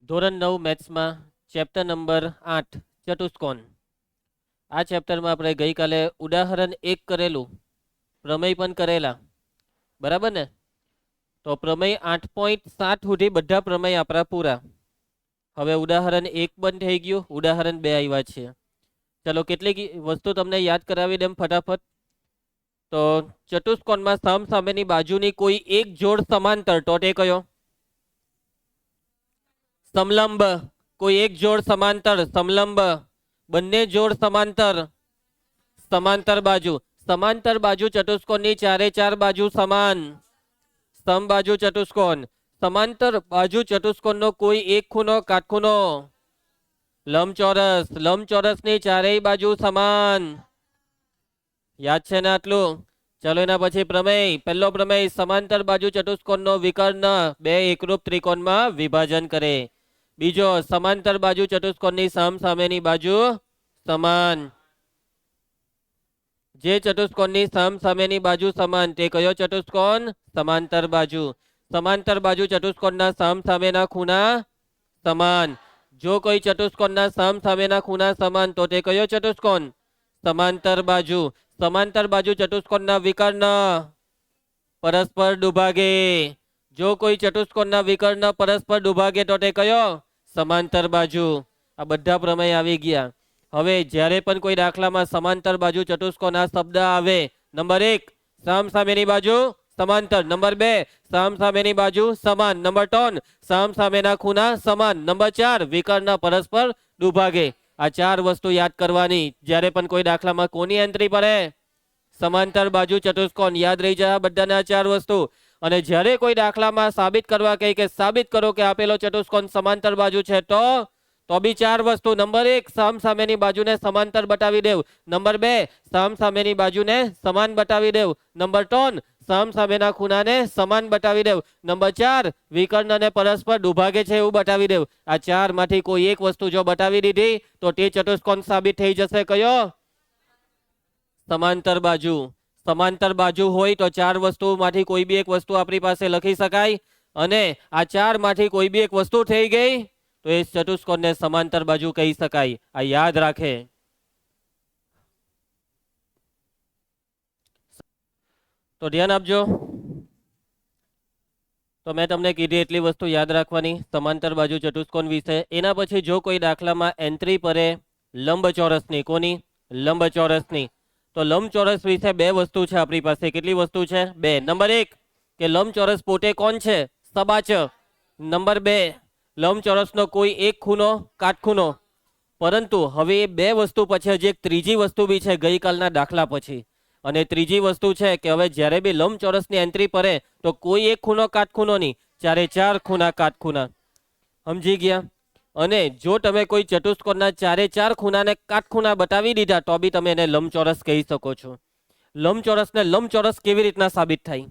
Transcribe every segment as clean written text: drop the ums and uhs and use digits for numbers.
ધોરણ 9 મેથ્સમાં chapter number 8 ચતુષ્કોણ. આ ચેપ્ટરમાં આપણે ગઈકાલે ઉદાહરણ 1 કરેલું, પ્રમેય પણ કરેલા, બરાબર ને? તો પ્રમેય 8.7 સુધી બધા પ્રમેય આપણા પૂરા. હવે ઉદાહરણ 1 પણ થઈ ગયું, ઉદાહરણ 2 આવ્યા છે. ચલો કેટલીક વસ્તુ તમને યાદ કરાવી દેમ ફટાફટ. તો ચતુષ્કોણમાં સામસામેની બાજુની કોઈ એક જોડ સમાંતર, તો તે કયો? સમલંબ. કોઈ એક જોડ સમાંતર, સમલંબ. બંને જોડ સમાંતર, સમાંતર બાજુ. સમાંતર બાજુ ચતુષ્કોણની ચારે ચાર બાજુ સમાન, સમબાજુ ચતુષ્કોણ. સમાંતર બાજુ ચતુષ્કોણનો કોઈ એક ખૂણો કાટખૂણો, લંબચોરસ. લંબચોરસની ચારેય બાજુ સમાન. યાદ છે ને આટલું? ચલો એના પછી પ્રમેય. પહેલો પ્રમેય, સમાંતર બાજુ ચતુષ્કોણનો વિકર્ણ બે એકરૂપ ત્રિકોણમાં વિભાજન કરે. બીજો, સમાંતર બાજુ ચતુષ્કોણની સામસામેની બાજુ સમાન. જે ચતુષ્કોણની સામસામેની બાજુ સમાન તે કયો ચતુષ્કોણ? સમાંતર બાજુ. સમાંતર બાજુ ચતુષ્કોણના સામસામેના ખૂણા સમાન. જો કોઈ ચતુષ્કોણના સામસામેના ખૂણા સમાન તો તે કયો ચતુષ્કોણ? સમાંતર બાજુ. સમાંતર બાજુ ચતુષ્કોણના વિકર્ણ પરસ્પર દુભાગે. જો કોઈ ચતુષ્કોણના વિકર્ણ પરસ્પર દુભાગે તો તે કયો? સમાંતર બાજુ. આ બધા પ્રમેય આવી ગયા. હવે જ્યારે પણ કોઈ દાખલામાં સમાંતર બાજુ ચતુષ્કોણ આ શબ્દ આવે, નંબર 1 સામસામેની બાજુ સમાંતર, નંબર 2 સામસામેની બાજુ સમાન, નંબર 3 સામસામેના ખૂણા સમાન, નંબર 4 વિકર્ણ પરસ્પર દુભાગે. આ ચાર વસ્તુ યાદ કરવાની જ્યારે પણ કોઈ દાખલામાં કોની એન્ટ્રી પડે? સમાંતર બાજુ ચતુષ્કોણ. યાદ રહી જાય બધાને આ ચાર વસ્તુ. અને જ્યારે કોઈ દાખલામાં સાબિત કરવા કહે કે સાબિત કરો કે આપેલો ચતુષ્કોણ સમાંતર બાજુ છે, તો બી ચાર વસ્તુ. નંબર 1 સામસામેની બાજુને સમાંતર બતાવી દેવ. નંબર 2 સામસામેની બાજુને સમાન બતાવી દેવ. નંબર 3 સામસામેના ખૂણાને સમાન બતાવી દેવ. નંબર 4 વિકર્ણને પરસ્પર દુભાગે છે એવું બતાવી દેવ. આ ચાર માંથી કોઈ એક વસ્તુ જો બતાવી દીધી તો તે ચતુષ્કોણ સાબિત થઈ જશે. કયો? સમાંતર બાજુ. સમાંતર બાજુ હોય તો ચાર વસ્તુમાંથી કોઈ બી એક વસ્તુ આપણી પાસે લખી શકાય. અને આ ચાર માંથી કોઈ બી એક વસ્તુ થઈ ગઈ તો એ ચતુષ્કોણને સમાંતર બાજુ કહી શકાય. આ યાદ રાખે. તો ધ્યાન આપજો. તો મેં તમને કીધી એટલી વસ્તુ યાદ રાખવાની સમાંતર બાજુ ચતુષ્કોણ વિશે. એના પછી જો કોઈ દાખલામાં એન્ટ્રી પડે લંબચોરસની, કોની? લંબચોરસની. તો લંબચોરસ વિશે બે વસ્તુ છે આપણી પાસે. કેટલી વસ્તુ છે? બે. નંબર 1 કે લંબચોરસ પોતે કોણ છે? સબાચ. નંબર 2 લંબચોરસનો કોઈ એક ખૂણો કાટખૂણો. પરંતુ હવે એ બે વસ્તુ પછી હજી એક ત્રીજી વસ્તુ બી છે ગઈકાલના દાખલા પછી. અને ત્રીજી વસ્તુ છે કે હવે જ્યારે બી લંબચોરસની એન્ટ્રી પડે તો કોઈ એક ખૂણો કાટખૂણો નહીં, ચારે ચાર ખૂણા કાટખૂણા. સમજી ગયા? અને જો તમે કોઈ ચતુષ્કોણના ચારે ચાર ખૂણાને કાટખૂણા બતાવી દીધા તો બી તમે એને લંબચોરસ કહી શકો છો. લંબચોરસને લંબચોરસ કેવી રીતના સાબિત થાય?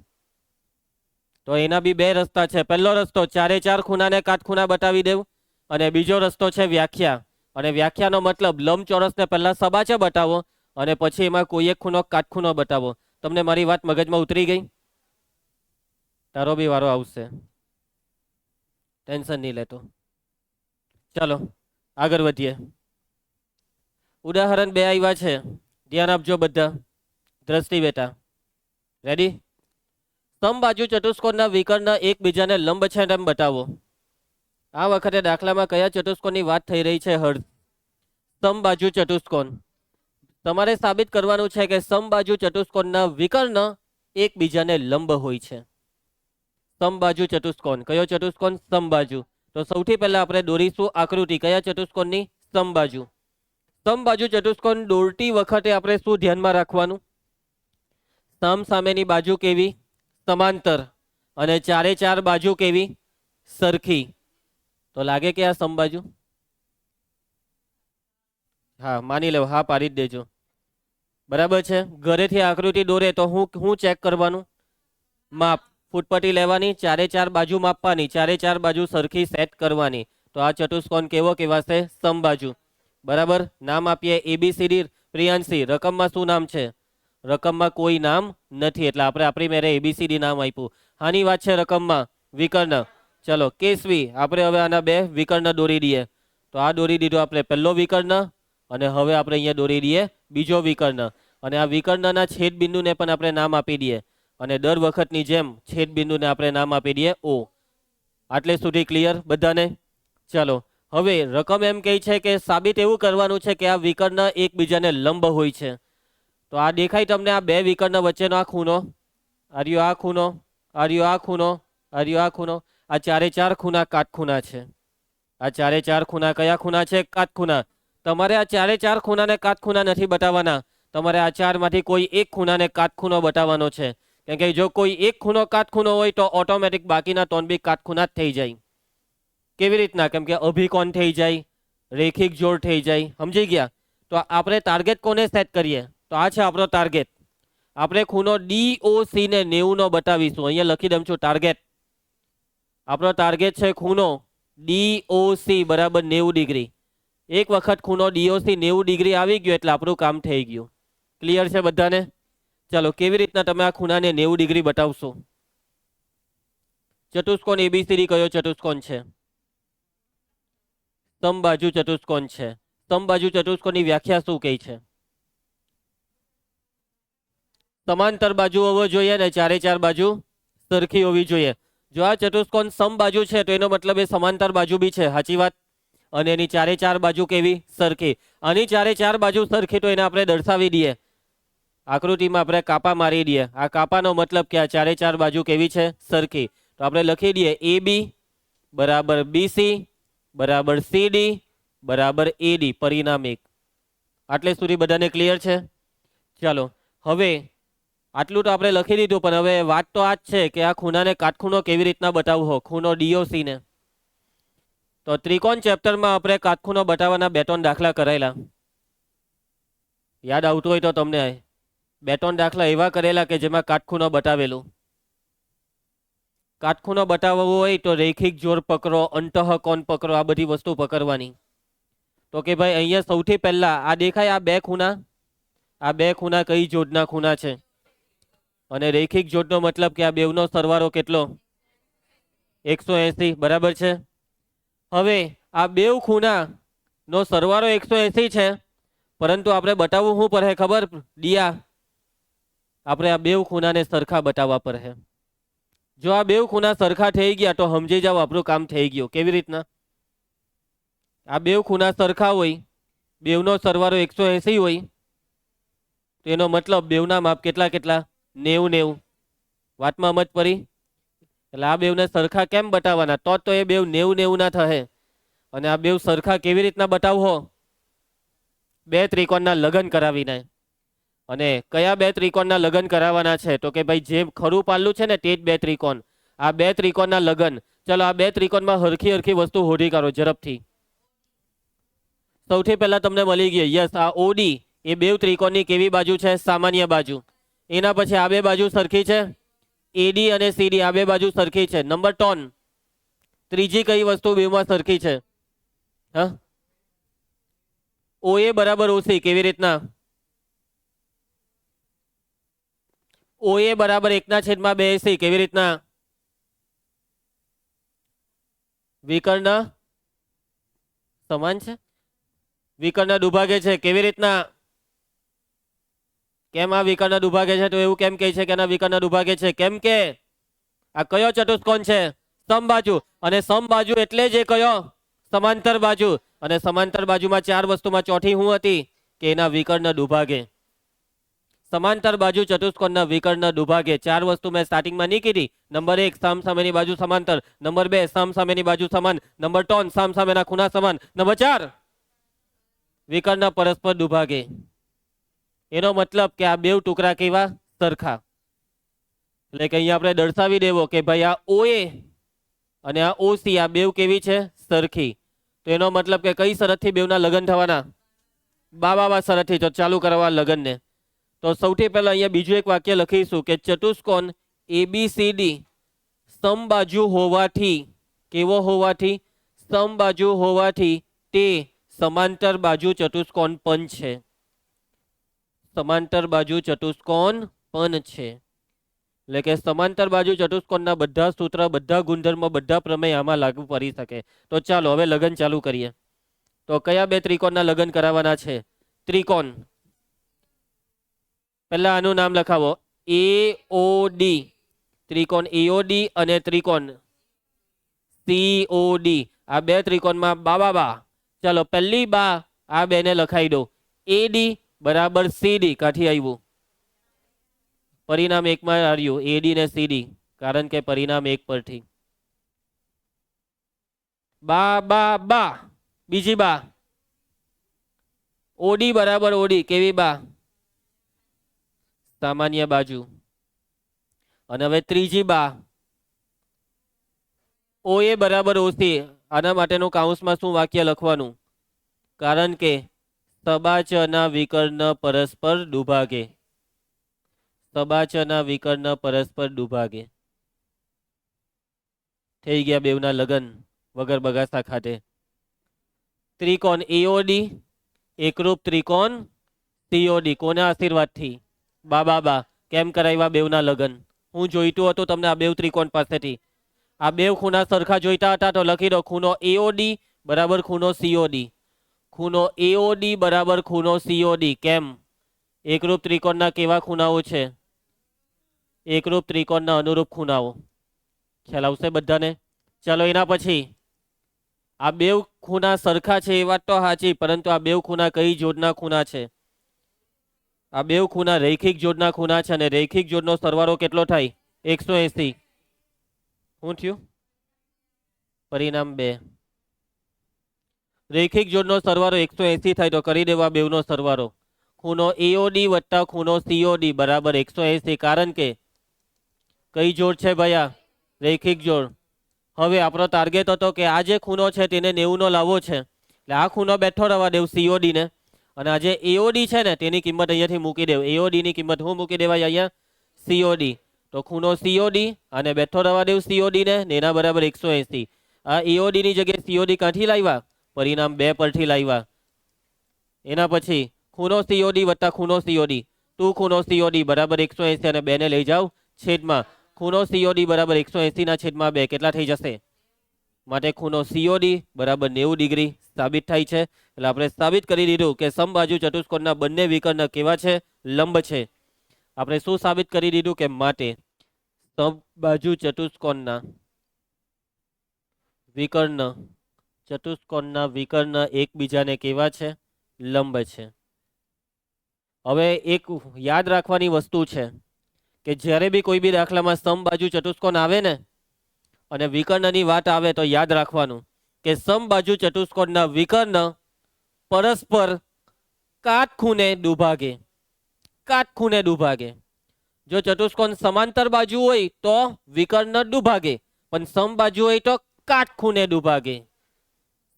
તો એના બી બે રસ્તા છે. પહેલો રસ્તો ચારે ચાર ખૂણાને કાટખૂણા બતાવી દેવું. અને બીજો રસ્તો છે વ્યાખ્યા. અને વ્યાખ્યાનો મતલબ લંબચોરસને પહેલા સબાચે બતાવો અને પછી એમાં કોઈ એક ખૂણો કાટખૂણો બતાવો. તમને મારી વાત મગજમાં ઉતરી ગઈ? તારો બી વારો આવશે, ટેન્શન નહીં લેતો. ચાલો આગળ વધીએ. ઉદાહરણ 2 આવ્યા છે, ધ્યાન આપજો બધા. દ્રષ્ટિ બેટા, રેડી? સમબાજુ ચતુષ્કોણના વિકર્ણ એકબીજાને લંબ છે એમ બતાવો. આ વખતે દાખલામાં કયા ચતુષ્કોણની વાત થઈ રહી છે? હર્ષ, સમબાજુ ચતુષ્કોણ. તમારે સાબિત કરવાનું છે કે સમબાજુ ચતુષ્કોણના વિકર્ણ એકબીજાને લંબ હોય છે. સમબાજુ ચતુષ્કોણ. કયો ચતુષ્કોણ? સમબાજુ. તો સૌથી પહેલા આપણે દોરીશું આકૃતિ. કયા ચતુષ્કોણની? સમબાજુ. સમબાજુ ચતુષ્કોણ દોરતી વખતે આપણે શું ધ્યાનમાં રાખવાનું? સામસામેની બાજુ કેવી? સમાંતર. અને ચારે ચાર બાજુ કેવી? સરખી. તો લાગે કે આ સમબાજુ? હા, માની લો, હા પાડી જ દેજો. બરાબર છે. ઘરેથી આકૃતિ દોરે તો હું ચેક કરવાનું? માપ. ફૂટપટ્ટી લેવાની, ચારે ચાર બાજુ માપવાની, ચારે ચાર બાજુ સરખી સેટ કરવાની. તો આ ચતુષ્કોણ કેવો કહેવાશે? સમબાજુ. બરાબર. નામ આપીએ ABCD. પ્રિયાંશી, રકમમાં શું નામ છે? રકમમાં કોઈ નામ નથી એટલે આપણે આપણી મેરે ABCD નામ આપ્યું. આની વાત છે રકમમાં? વિકર્ણ. ચલો કેસવી, આપણે હવે આના બે વિકર્ણ દોરી દઈએ. તો આ દોરી દીધો આપણે પહેલો વિકર્ણ, અને હવે આપણે અહીંયા દોરી દઈએ બીજો વિકર્ણ. અને આ વિકર્ણના છેદ બિંદુને પણ આપણે નામ આપી દઈએ, અને દર વખતની જેમ છેદ બિંદુને આપણે નામ આપી દઈએ ઓ. આટલે સુધી ક્લિયર બધાને? ચલો હવે રકમ એમ કહે છે કે સાબિત એવું કરવાનું છે કે આ વિકર્ણ એકબીજાને લંબ હોય છે. તો આ દેખાય તમને આ બે વિકર્ણ વચ્ચેનો આ ખૂણો, આર્યો આ ખૂણો, આર્યો આ ખૂણો, આર્યો આ ખૂણો, આ ચારે ચાર ખૂણા કાટખૂણા છે. આ ચારે ચાર ખૂણા કયા ખૂણા છે? કાટખૂણા. તમારે આ ચારે ચાર ખૂણાને કાટખૂણા નથી બતાવવાના, તમારે આ ચારમાંથી કોઈ એક ખૂણાને કાટખૂણો બતાવવાનો છે. કેમ કે જો કોઈ એક ખૂણો કાટખૂણો હોય તો ઓટોમેટિક બાકીના ત્રણ બી કાટખૂણા જ થઈ જાય. કેવી રીતના? કેમ કે અભિકોણ થઈ જાય, રેખિક જોડ થઈ જાય. સમજી ગયા? તો આપણે ટાર્ગેટ કોને સેટ કરીએ? તો આ છે આપણો ટાર્ગેટ. આપણે ખૂણો DOC ને 90 નો બતાવીશું. અહીંયા લખી દઉં છું ટાર્ગેટ. આપણો ટાર્ગેટ છે ખૂણો DOC બરાબર 90 ડિગ્રી. એક વખત ખૂણો DOC 90 ડિગ્રી આવી ગયો એટલે આપણું કામ થઈ ગયું. ક્લિયર છે બધાને? ચલો કેવી રીતના તમે આ ખૂણાને 90 ડિગ્રી બતાવશો? ચતુષ્કોણ ABCD કયો ચતુષ્કોણ છે? સમબાજુ ચતુષ્કોણ છે. સમબાજુ ચતુષ્કોણની વ્યાખ્યા શું કહે છે? સમાંતર બાજુ હોવો જોઈએ ને ચારે ચાર બાજુ સરખી હોવી જોઈએ. જો આ ચતુષ્કોણ સમબાજુ છે તો એનો મતલબ એ સમાંતર બાજુ બી છે. સાચી વાત? અને એની ચારે ચાર બાજુ કેવી? સરખી. આની ચારે ચાર બાજુ સરખી તો એને આપણે દર્શાવી દઈએ. આકૃતિમાં આપણે કાપા મારી દઈએ. આ કાપાનો મતલબ કે આ ચારે ચાર બાજુ કેવી છે? સરખી. તો આપણે લખી દઈએ AB બરાબર BC બરાબર CD બરાબર AD. પરિણામ 1. આટલે સુધી બધાને ક્લિયર છે? ચાલો હવે આટલું તો આપણે લખી દીધું, પણ હવે વાત તો આ જ છે કે આ ખૂણાને કાટખૂણો કેવી રીતના બતાવવો, ખૂણો DOC ને. તો ત્રિકોણ ચેપ્ટરમાં આપણે કાટખૂણો બતાવવાના 2-3 દાખલા કરેલા. યાદ આવતું હોય તો તમને 2-3 દાખલા એવા કરેલા કે જેમાં કાટખૂણો બતાવેલું. કાટખૂણો બતાવવો હોય તો રેખિક જોડ પકડો, અંતઃકોણ પકડો, આ બધી વસ્તુ પકડવાની. તો કે ભાઈ અહીંયા સૌથી પહેલા આ દેખાય આ બે ખૂણા, આ બે ખૂણા કઈ જોડના ખૂણા છે? અને રેખિક જોડનો મતલબ કે આ બેવનો સરવાળો કેટલો? 180. બરાબર છે. હવે આ બેવ ખૂણા નો સરવાળો 180 છે, પરંતુ આપણે બતાવવું શું પડે ખબર? દિયા, આપણે આ બેવ ખૂણાને સરખા બતાવવા પડે. જો આ બેવ ખૂણા સરખા થઈ ગયા તો સમજી જાવ આપણું કામ થઈ ગયું. કેવી રીતના? આ બેવ ખૂણા સરખા હોય, બેવનો સરવાળો 180 હોય, તો એનો મતલબ બેવના માપ કેટલા કેટલા? 90-90. વાતમાં સમજ પડી? એટલે આ બેવને સરખા કેમ બતાવવાના? તો એ બેવ 90-90 ના થશે. અને આ બેવ સરખા કેવી રીતના બતાવવો? બે ત્રિકોણના લગ્ન કરાવીને. અને કયા બે ત્રિકોણના લગ્ન કરાવવાના છે? તો કે ભાઈ જે ખરું પાલું છે ને તે જ બે ત્રિકોણ. આ બે ત્રિકોણના લગ્ન. ચલો આ બે ત્રિકોણમાં હરખી હરખી વસ્તુ હોધી કાઢો ઝડપથી. સૌથી પહેલા તમને મળી ગઈ યસ, આ OD એ બેવ ત્રિકોણની કેવી બાજુ છે? સામાન્ય બાજુ. એના પછી આ બે બાજુ સરખી છે, AD અને CD આ બે બાજુ સરખી છે. નંબર 3 ત્રીજી કઈ વસ્તુ બેવમાં સરખી છે? હા, OA બરાબર OC. કેવી રીતના? OA બરાબર 1/2AC. કેવી રીતના? વિકર્ણ સમાન છે, વિકર્ણ દુભાગે છે. કેવી રીતના? કેમ આ વિકર્ણ દુભાગે છે? તો એવું કેમ કહે છે કે આના વિકર્ણ દુભાગે છે? કેમ કે આ કયો ચતુષ્કોણ છે? સમબાજુ. અને સમબાજુ એટલે જ એ કયો? સમાંતર બાજુ. અને સમાંતર બાજુમાં ચાર વસ્તુમાં ચોથી શું હતી? કે એના વિકર્ણ દુભાગે. સમાંતર બાજુ ચતુષ્કોણના વિકર્ણ દુભાગે. ચાર વસ્તુ મેં સ્ટાર્ટિંગમાં નહીં કીધી. નંબર 1 સામસામેની બાજુ સમાંતર, નંબર 2 સામસામેની બાજુ સમાન, નંબર 3 સામસામેના ખૂણા સમાન, નંબર 4 વિકર્ણ પરસ્પર દુભાગે. એનો મતલબ કે આ બેવ ટુકડા કેવા? સરખા. એટલે કે અહીંયા આપણે દર્શાવી દેવો કે ભાઈ આ OA અને આ OC આ બેવ કેવી છે? સરખી. તો એનો મતલબ કે કઈ શરતથી બેવના લગ્ન થવાના? બા શરતથી. તો ચાલુ કરવા લગ્નને. તો સૌથી પહેલા અહીંયા બીજું એક વાક્ય લખીશું કે ચતુષ્કોણ ABCD સમબાજુ હોવાથી, કેવો હોવાથી? સમબાજુ હોવાથી તે સમાંતર બાજુ ચતુષ્કોણ પણ છે. સમાંતર બાજુ ચતુષ્કોણ પણ છે. એટલે કે સમાંતર બાજુ ચતુષ્કોણના બધા સૂત્ર, બધા ગુણધર્મો, બધા પ્રમેય આમાં લાગુ પડી શકે. તો ચાલો હવે લગન ચાલુ કરીએ. તો કયા બે ત્રિકોણના લગન કરાવવાના છે? ત્રિકોણ, પહેલા આનું નામ લખાવો, એઓડી. ત્રિકોણ એઓડી અને ત્રિકોણ સીઓડી. આ બે ત્રિકોણમાં બા. ચાલો પહેલી બા આ બેને લખાઈ દો. એડી બરાબર સીડી. કાથી આવ્યું? પરિણામ એકમાં આવ્યું, એડી ને સીડી, કારણ કે પરિણામ એક પરથી. બા. બીજી બા ઓડી બરાબર ઓડી. કેવી બા? સામાન્ય બાજુ. અને હવે ત્રીજી બા ઓએ બરાબર ઓસી. આના માટેનું કાઉન્સમાં શું વાક્ય લખવાનું? કારણ કે સબાચના વિકર્ણ પરસ્પર દુભાગે. સબાચના વિકર્ણ પરસ્પર દુભાગે. થઈ ગયા બેવના લગન વગર બગાસા ખાતે. ત્રિકોણ એઓડી, એકરૂપ ત્રિકોણ સીઓડી. કોના આશીર્વાદથી? બા. કેમ કરાવ્યા બેવના લગન? હું જોઈતું હતું તમને આ બેવ ત્રિકોણ પાસેથી. આ બેવ ખૂણા સરખા જોઈતા હતા તો લખી દો, ખૂણો એઓડી બરાબર ખૂણો સીઓડી. ખૂણો એઓડી બરાબર ખૂણો સીઓડી. કેમ? એકરૂપ ત્રિકોણના કેવા ખૂણાઓ છે? એકરૂપ ત્રિકોણના અનુરૂપ ખૂણાઓ. ખ્યાલ આવશે બધાને? ચાલો એના પછી આ બેવ ખૂણા સરખા છે એ વાત તો સાચી, પરંતુ આ બેવ ખૂણા કઈ જોડના ખૂણા છે? આ બેવ ખૂણા રૈખિક જોડના ખૂણા છે અને રૈખિક જોડનો સરવાળો કેટલો થાય? 180. શું થયું? પરિણામ 2. રૈખિક જોડનો સરવાળો 180 થાય તો કરી દેવા બેવનો સરવાળો. ખૂણો એઓડી વત્તા ખૂણો સીઓડી બરાબર 180. કારણ કે કઈ જોડ છે ભયા? રૈખિક જોડ. હવે આપણો ટાર્ગેટ હતો કે આ જે ખૂણો છે તેને 90 નો લાવવો છે, એટલે આ ખૂણો બેઠો રહેવા દેવ સીઓડી ને, અને આ જે એઓડી છે ને તેની કિંમત અહીંયાથી મૂકી દેવ. એઓડી ની કિંમત હું મૂકી દેવાય અહીંયા? સીઓડી. તો ખૂણો સીઓડી અને બેઠો રહેવા દેવ સીઓડી ને, એના બરાબર 180. આ એઓડી ની જગ્યાએ સીઓડી કાંથી લાવ્યા? પરિણામ 2 પરથી લાવ્યા. એના પછી ખૂણો સીઓડી વત્તા ખૂણો સીઓડી. 2 ખૂણો સીઓડી બરાબર 180 અને 2 ને લઈ જાવ છેદમાં. ખૂણો સીઓડી બરાબર 180 ના છેદમાં 2 કેટલા થઈ જશે? માટે ખૂણો સીઓડી બરાબર 90 ડિગ્રી સાબિત થાય છે. એટલે આપણે સાબિત કરી દીધું કે સમબાજુ ચતુષ્કોણના બંને વિકર્ણ કેવા છે? લંબ છે. આપણે શું સાબિત કરી દીધું? કે માટે સમબાજુ ચતુષ્કોણના વિકર્ણ એકબીજાને કેવા છે? લંબ છે. હવે એક યાદ રાખવાની વસ્તુ છે કે જ્યારે બી કોઈ બી દાખલામાં સમબાજુ ચતુષ્કોણ આવે ને અને વિકર્ણની વાત આવે તો યાદ રાખવાનું કે સમબાજુ ચતુષ્કોણના વિકર્ણ પરસ્પર કાટખૂણે દુભાગે. કાટખૂણે દુભાગે. જો ચતુષ્કોણ સમાંતર બાજુ હોય તો વિકર્ણ દુભાગે, પણ સમબાજુ હોય તો કાટખૂણે દુભાગે.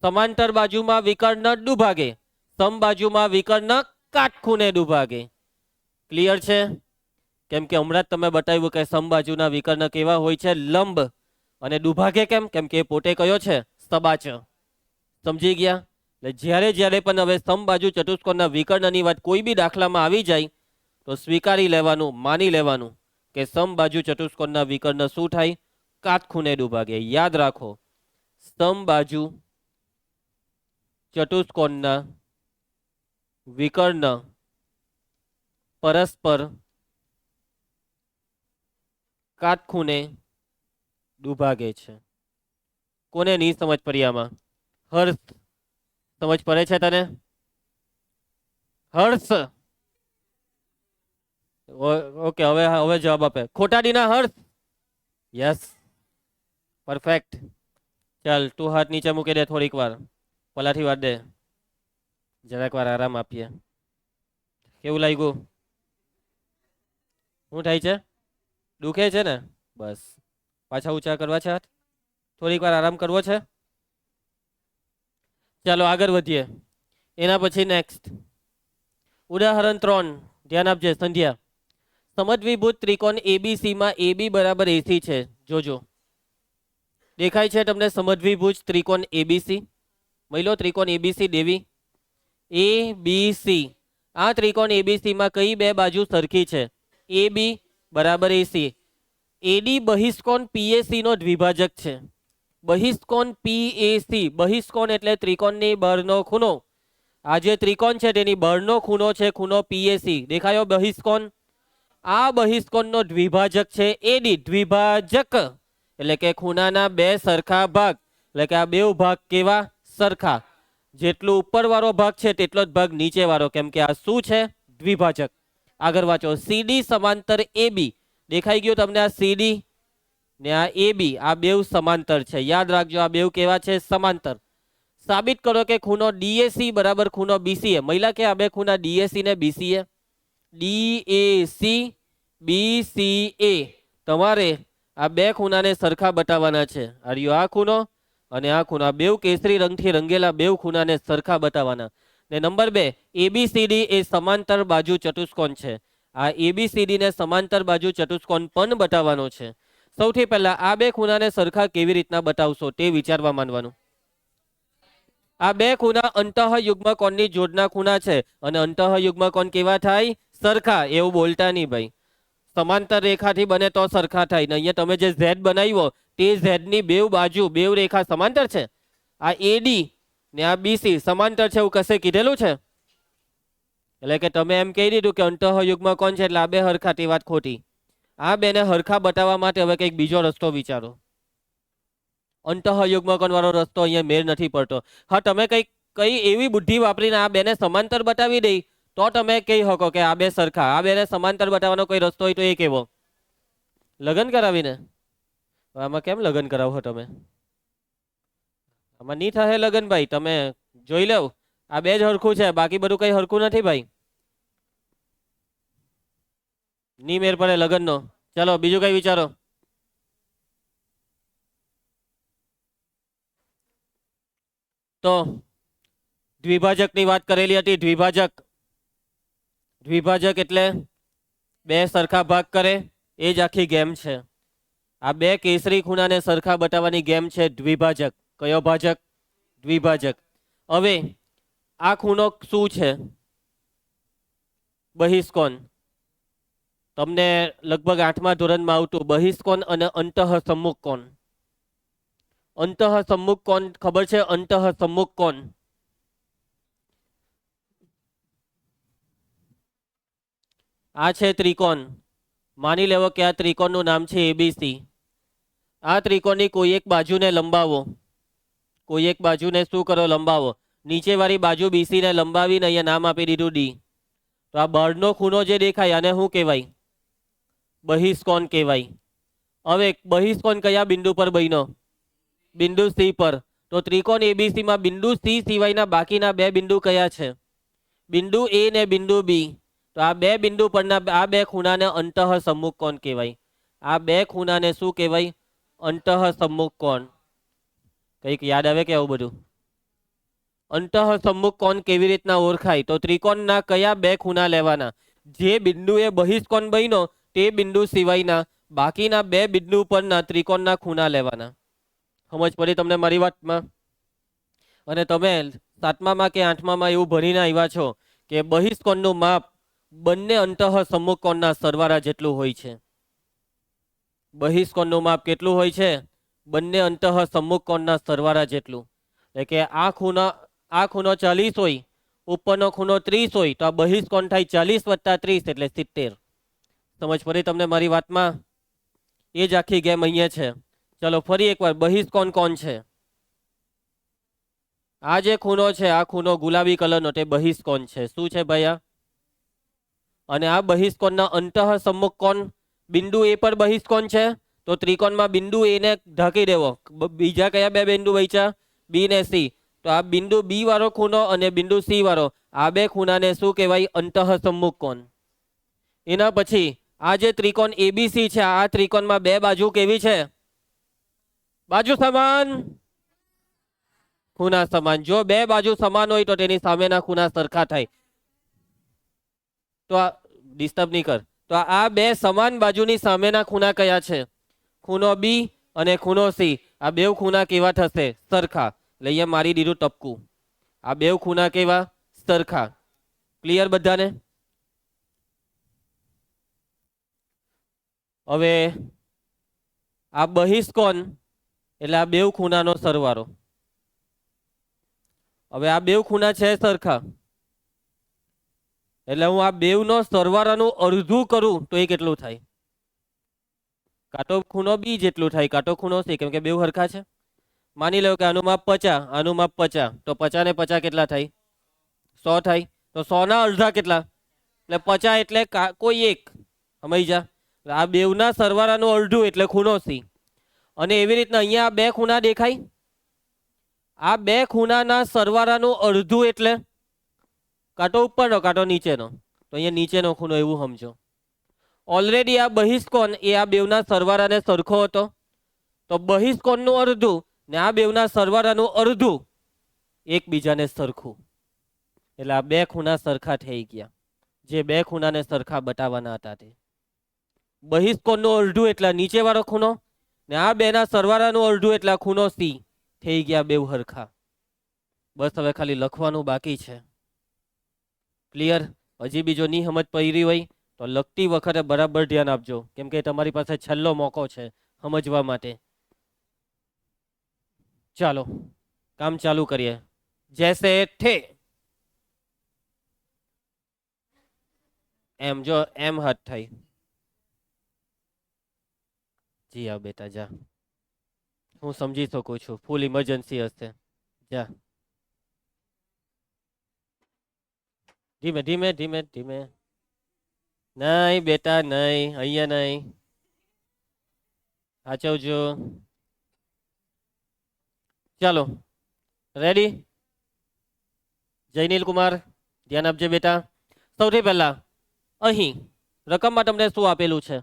સમાંતર બાજુમાં વિકર્ણ દુભાગે, સમબાજુમાં વિકર્ણ કાટખૂણે દુભાગે. ક્લિયર છે? કેમ કે હમણાં જ તમે બતાવ્યું કે સમબાજુના વિકર્ણ કેવા હોય છે? લંબ. અને દુભાગે કેમ? કેમ કે પોતે કયો છે? સબાચ. સમજી ગયા? એટલે જ્યારે પણ હવે સમબાજુ ચતુષ્કોણના વિકર્ણની વાત કોઈ બી દાખલામાં આવી જાય તો સ્વીકારી લેવાનું, માની લેવાનું કે સમબાજુ ચતુષ્કોણના વિકર્ણ શું થાય? કાટખૂણે દુભાગે. યાદ રાખો, સમબાજુ ચતુષ્કોણના વિકર્ણ પરસ્પર કાટખૂણે દુભાગે છે. કોને નહીં સમજ પડી આમાં? હર્ષ, સમજ પડે છે તને? હર્ષ? ઓકે, હવે જવાબ આપે. ખોટાડીના હર્ષ? Yes, perfect. ચાલ તું હાથ નીચે મૂકી દે થોડીક વાર, પલાઠી વાર દે, જરાક વાર આરામ આપીએ. કેવું લાગ્યું? શું થાય છે? દુખે છે ને? બસ પાછા ઊંચા કરવા છે હાથ, થોડીક વાર આરામ કરવો છે. ચાલો આગળ વધીએ. એના પછી નેક્સ્ટ ઉદાહરણ 3 ધ્યાન આપજે સંધ્યા. સમદ્વિભુજ ત્રિકોણ એબીસી માં AB બરાબર AC છે. જોજો, દેખાય છે તમને સમદ્વિભુજ ત્રિકોણ એબીસી? મહિલો ત્રિકોણ એબીસી દેવી એબીસી. આ ત્રિકોણ એબીસી માં કઈ બે બાજુ સરખી છે? AB બરાબર AC. એડી બહિષ્કોણ પીએસી નો દ્વિભાજક છે. બહિષ્કોણ પીએસી, બહિષ્કોણ એટલે ત્રિકોણની બહારનો ખૂણો. આ જે ત્રિકોણ છે તેની બહારનો ખૂણો છે ખૂણો પીએસી. દેખાયો બહિષ્કોણ? આ બહિષ્કોણનો દ્વિભાજક છે એડી. દ્વિભાજક એટલે કે ખૂણાના બે સરખા ભાગ, એટલે કે આ બે ભાગ કેવા? સરખા. જેટલો ઉપરવાળો ભાગ છે તેટલો જ ભાગ નીચેવાળો, કેમ કે આ શું છે? દ્વિભાજક. આગળ વાંચો. સીડી સમાંતર એબી. દેખાઈ ગયું તમને? આ સીડી ને આ એબી, આ બેવ સમાંતર છે. યાદ રાખજો, આ બેવ કેવા છે? સમાંતર. સાબિત કરો કે ખૂણો ડીએસી બરાબર ખૂણો બીસીએ. મહિલા કે આ બે ખૂણા ડીએસી ને બીસીએ? DAC BCA. તમારે આ બે ખૂણાને સરખા બતાવવાના છે. આર્યો આ ખૂણો અને આ ખૂણા, બેવ કેસરી રંગથી રંગેલા બેવ ખૂણાને સરખા બતાવવાના. ને નંબર 2, એબીસીડી એ સમાંતર બાજુ ચતુષ્કોણ છે. આ એબીસીડી ને સમાંતર બાજુ ચતુષ્કોણ પણ બતાવવાનો છે. સૌથી પહેલા આ બે ખૂણાને સરખા કેવી રીતના બતાવશો તે વિચારવા માંડવાનું. આ બે ખૂણા અંતઃયુગ્મ કોણની જોડના ખૂણા છે અને અંતઃયુગ્મ કોણ કેવા થાય? સરખા. એવું બોલતા નહીં ભાઈ. સમાંતર રેખાથી બને તો સરખા થાય. ને અહીંયા તમે જે ઝેડ બનાવ્યો તે ઝેડની બેવ બાજુ, બેવ રેખા સમાંતર છે. આ એડી ને આ બીસી સમાંતર છે એવું કશે કીધેલું છે? એટલે કે તમે એમ કહી દીધું કે અંતઃયુગ્મ કોણ છે એટલે આ બે હરખા, તે વાત ખોટી. આ બેને હરખા બતાવવા માટે હવે કંઈક બીજો રસ્તો વિચારો. અંતઃયુગ્મ કોણ વાળો રસ્તો અહીંયા મેળ નથી પડતો. હા, તમે કઈ એવી બુદ્ધિ વાપરીને આ બેને સમાંતર બતાવી દઈ તો તમે કહી શકો કે આ બે સરખા. આ બેને સમાંતર બતાવવાનો કોઈ રસ્તો હોય તો એ કેવો? લગ્ન કરાવીને. આમાં કેમ લગ્ન કરાવો તમે? આમાં નહીં થાય લગ્ન ભાઈ. તમે જોઈ લેવ, આ બે જ હરખું છે, બાકી બધું કઈ હરખું નથી ભાઈ. ની મેર પડે લગ્નનો. ચાલો બીજું કઈ વિચારો. તો દ્વિભાજકની વાત કરેલી હતી. દ્વિભાજક, દ્વિભાજક એટલે બે સરખા ભાગ કરે, એ જ આખી ગેમ છે. આ બે કેસરી ખૂણાને સરખા બતાવવાની ગેમ છે દ્વિભાજક. કયો ભાજક? દ્વિભાજક. હવે આ ખૂણો શું છે? બહિષ્કોણ. તમને લગભગ 8મા ધોરણમાં આવતું બહિષ્કોણ અને અંતઃસમ્મુખ કોણ. અંતઃસમ્મુખ કોણ ખબર છે? અંતઃસમ્મુખ કોણ આ છે ત્રિકોણ. માની લેવો કે આ ત્રિકોણનું નામ છે એબીસી. આ ત્રિકોણની કોઈ એક બાજુને લંબાવો. કોઈ એક બાજુને શું કરો? લંબાવો. નીચેવાળી બાજુ બીસી ને લંબાવીને અહીંયા નામ આપી દીધું ડી. તો આ બહારનો ખૂણો જે દેખાય આને શું કહેવાય? બહિષ્કોણ કહેવાય. હવે બહિષ્કોણ કયા બિંદુ પર બન્યો? બિંદુ સી પર. તો ત્રિકોણ એબીસી માં બિંદુ સી સિવાયના બાકીના બે બિંદુ કયા છે? બિંદુ એ ને બિંદુ બી. તો આ બે બિંદુ પરના આ બે ખૂણાને અંતઃસમ્મુખ કોણ કહેવાય. આ બે ખૂણાને શું કહેવાય? અંતઃસમ્મુખ કોણ. કંઈક યાદ આવે કે આવું બધું? અંતઃસમ્મુખ કોણ કેવી રીતના ઓળખાય? તો ત્રિકોણના કયા બે ખૂણા લેવાના? જે બિંદુએ બહિષ્કોણ બન્યો તે બિંદુ સિવાયના બાકીના બે બિંદુ પરના ત્રિકોણના ખૂણા લેવાના. સમજ પડી તમને મારી વાતમાં? અને તમે 7મા કે 8મા એવું ભણીને આવ્યા છો કે બહિષ્કોણનું માપ બંને અંતઃસમ્મુખ કોણના સરવાળા જેટલું હોય છે. બહિષ્કોણનું માપ કેટલું હોય છે? બંને અંતઃસમ્મુખ કોણના સરવાળા જેટલું. એટલે કે આ ખૂણો 40 હોય, ઉપરનો ખૂણો 30 હોય, તો આ બહિષ્કોણ થાય 40 + 30 એટલે 70. સમજ પડી તમને મારી વાતમાં? એ જ આખી ગેમ અહીંયા છે. ચલો ફરી એકવાર, બહિષ્કોણ કોણ છે? આ જે ખૂણો છે, આ ખૂણો ગુલાબી કલરનો, તે બહિષ્કોણ છે. શું છે ભાઈ આ? અને આ બહિષ્કોણના અંતઃસમ્મુખ કોણ બિંદુ એ પર બહિષ્કોણ છે. તો ત્રિકોણમાં બિંદુ એ ને ઢાંકી દેવો. બીજા કયા બે બિંદુ બચ્યા? બી ને સી. તો આ બિંદુ બી વાળો ખૂણો અને બિંદુ સી વાળો, આ બે ખૂણાને શું કહેવાય? અંતઃસમ્મુખ કોણ. એના પછી આ જે ત્રિકોણ એબીસી છે, આ ત્રિકોણમાં બે બાજુ કેવી છે? બાજુ સમાન, ખૂણા સમાન. જો બે બાજુ સમાન હોય તો તેની સામેના ખૂણા સરખા થાય. તો આ ડિસ્ટર્બ નહીં કર. તો આ બે સમાન બાજુની સામેના ખૂણા કયા છે? ખૂણો બી અને ખૂણો સી. આ બે ખૂણા કેવા થશે? સરખા. એટલે અહીંયા મારી દીધું ટપકું. આ બે ખૂણા કેવા? સરખા. ક્લિયર બધાને? હવે આ બહિષ્કોણ એટલે આ બેવ ખૂણાનો સરવાળો. હવે આ બેવ ખૂણા છે સરખા, એટલે હું આ બેવનો સરવાળાનું અડધું કરું તો એ કેટલું થાય? કાં તો ખૂણો બી જેટલું થાય, કાં તો ખૂણો સી, કેમ કે બેવ સરખા છે. માની લો કે આનું માપ 50, આનું માપ 50, તો 50 ને 50 કેટલા થાય? 100 થાય. તો 100 ના અડધા કેટલા? એટલે 50 એટલે કોઈ એક. સમજી જા, આ બેવના સરવાળાનું અડધું એટલે ખૂણો સી. અને એવી રીતના અહીંયા બે ખૂણા દેખાય, આ બે ખૂણાના સરવાળાનું અડધું એટલે કાંટો ઉપરનો કાંટો નીચેનો, તો અહીંયા નીચેનો ખૂણો એવું સમજો. ઓલરેડી આ બહિષ્કોણ એ આ બેવના સરવાળાને સરખો હતો, તો બહિષ્કોણનું અડધું ને આ બેવના સરવાળાનું અડધું એકબીજાને સરખું, એટલે આ બે ખૂણા સરખા થઈ ગયા. જે બે ખૂણાને સરખા બતાવવાના હતા તે બહિષ્કોણનું અડધું એટલે નીચેવાળો ખૂણો, ને આ બેના સરવાળાનું અડધું એટલે ખૂણો સી. થઈ ગયા બેવ સરખા. બસ હવે ખાલી લખવાનું બાકી છે. ક્લિયર? હજી બીજો ની સમજ પડી હોય તો લખતી વખતે બરાબર ધ્યાન આપજો, કેમ કે તમારી પાસે છેલ્લો મોકો છે સમજવા માટે. ચાલો કામ ચાલુ કરીએ. જૈસે થે, એમ જો એમ હાથ થઈ. જી આ બેટા જા, હું સમજી શકું છું ફૂલ ઇમરજન્સી હશે. જા ધીમે ધીમે ધીમે ધીમે. નહીં બેટા નહીં, અહીંયા નહીં. સાચવજો. ચાલો રેડી? જયનીલ કુમાર ધ્યાન આપજે બેટા. સૌથી પહેલા અહીં રકમમાં તમને શું આપેલું છે?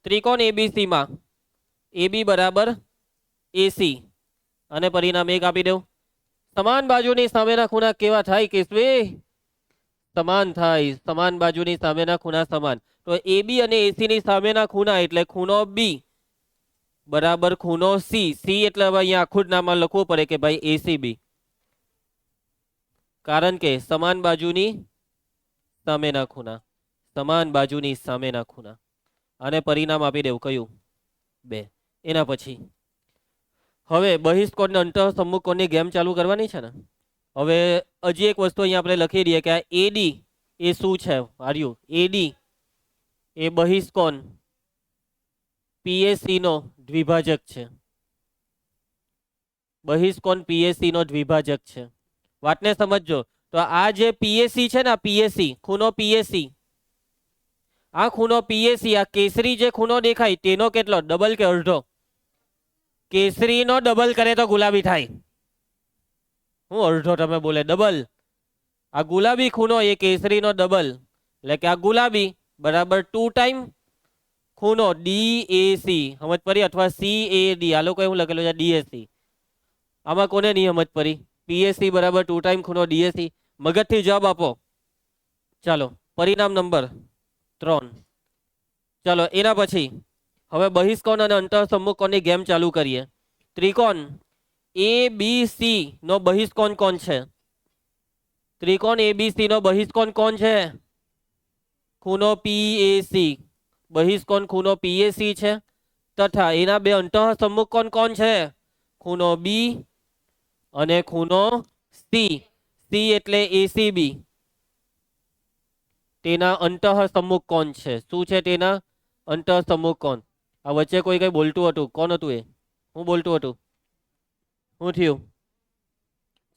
ત્રિકોણ એબીસી માં AB બરાબર AC અને પરિણામ 1 આપી દઉં. સમાન બાજુની સામેના ખૂણા કેવા થાય કેશવી? સમાન થાય. સમાન બાજુની સામેના ખૂણા સમાન, તો AB અને AC ની સામેના ખૂણા એટલે ખૂણો B બરાબર ખૂણો C. C એટલે હવે અહીંયા આખું જ નામમાં લખવું પડે કે ભાઈ ACB, કારણ કે સમાન બાજુની સામેના ખૂણા, સમાન બાજુની સામેના ખૂણા. અને પરિણામ આપી દેવું કયું? 2. એના પછી હવે બહિષ્કોણ ને અંતઃસમુખકોણની ગેમ ચાલુ કરવાની છે ને. હવે હજી એક વસ્તુ અહીંયા આપણે લખી દઈએ કે આ AD એ શું છે? આર્યું AD એ બહિષ્કોણ PAC નો દ્વિભાજક છે. બહિષ્કોણ PAC નો દ્વિભાજક છે. વાતને સમજજો. તો આ જે PAC છે ને, PAC ખૂણો PAC, આ ખૂણો PAC, આ કેસરી જે ખૂણો દેખાય તેનો કેટલો? ડબલ કે અડધો? કેસરીનો ડબલ કરે તો ગુલાબી થાય. હું અડધો તમે બોલે ડબલ. આ ગુલાબી ખૂણો એ કેસરીનો ડબલ, એટલે કે આ ગુલાબી બરાબર 2 ટાઈમ ખૂણો DAC. સમજ પડી? અથવા CAD. આ લોકો એવું લખેલું છે DAC. આમાં કોને નહીં સમજ પડી? PAC બરાબર 2 ટાઈમ ખૂણો DAC. મગજથી જવાબ આપો. ચાલો પરિણામ નંબર 3. ચાલો એના પછી હવે બહિષ્કોણ અને અંતઃસમુખકોણની ગેમ ચાલુ કરીએ. ત્રિકોણ ABC નો બહિષ્કોણ કોણ છે? ત્રિકોણ ABC નો બહિષ્કોણ કોણ છે? ખૂણો PAC. બહિષ્કોણ ખૂણો PAC છે, તથા એના બે અંતઃસમુખકોણ કોણ છે? ખૂણો B અને ખૂણો C. C એટલે ACB. તેના અંતઃસમુખકોણ છે. શું છે? તેના અંતઃસમુખકોણ. આ વચ્ચે કોઈ કઈ બોલતું હતું, કોણ હતું એ? હું બોલતું હતું? શું થયું?